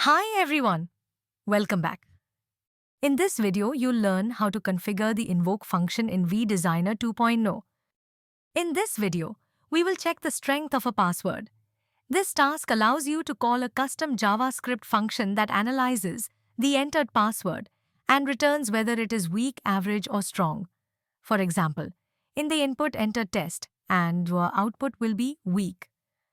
Hi everyone, welcome back. In this video, you'll learn how to configure the invoke function in vDesigner 2.0. In this video, we will check the strength of a password. This task allows you to call a custom JavaScript function that analyzes the entered password and returns whether it is weak, average, or strong. For example, in the input enter test and your output will be weak.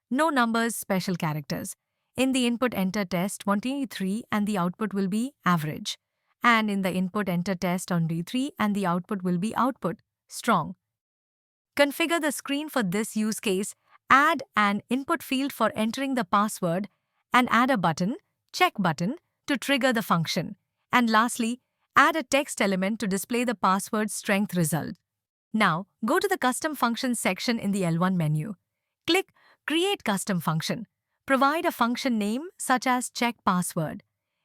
No numbers, special characters. In the input enter test 123 and the output will be average. And in the input enter test on D3 and the output will be output strong. Configure the screen for this use case, add an input field for entering the password, and add a button, check button, to trigger the function. And lastly, add a text element to display the password strength result. Now, go to the Custom Functions section in the L1 menu. Click Create Custom Function. Provide a function name such as check password.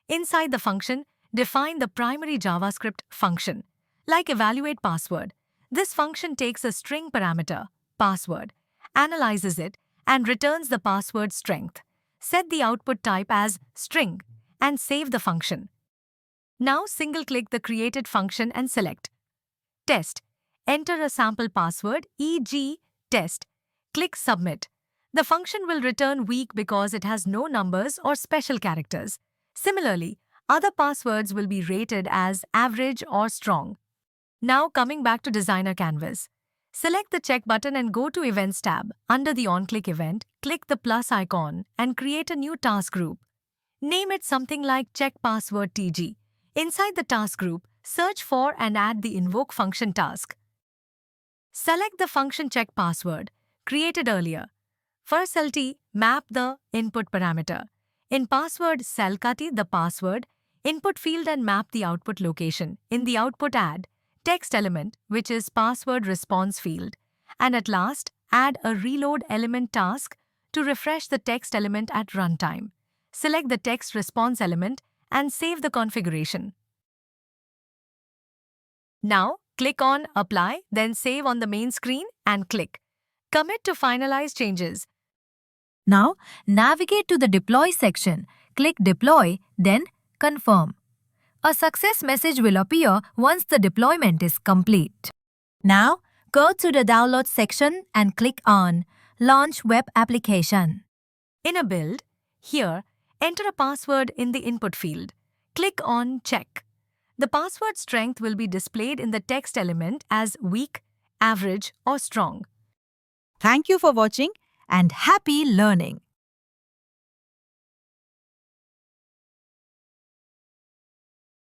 Inside the function, define the primary JavaScript function, like evaluate password. This function takes a string parameter, password, analyzes it, and returns the password strength. Set the output type as string and save the function. Now single-click the created function and select test. Enter a sample password, e.g. test. Click Submit. The function will return weak because it has no numbers or special characters. Similarly, other passwords will be rated as average or strong. Now coming back to Designer Canvas. Select the check button and go to Events tab. Under the OnClick event, click the plus icon and create a new task group. Name it something like Check Password TG. Inside the task group, search for and add the invoke function task. Select the function check password, created earlier. For CellT, map the input parameter. In password CellCut the password, input field and map the output location. In the output add text element, which is password response field. And at last, add a reload element task to refresh the text element at runtime. Select the text response element and save the configuration. Now, click on Apply, then Save on the main screen and click Commit to finalize changes. Now, navigate to the Deploy section. Click Deploy, then Confirm. A success message will appear once the deployment is complete. Now, go to the Download section and click on Launch Web Application. In a build, here, enter a password in the input field. Click on Check. The password strength will be displayed in the text element as weak, average, or strong. Thank you for watching and happy learning.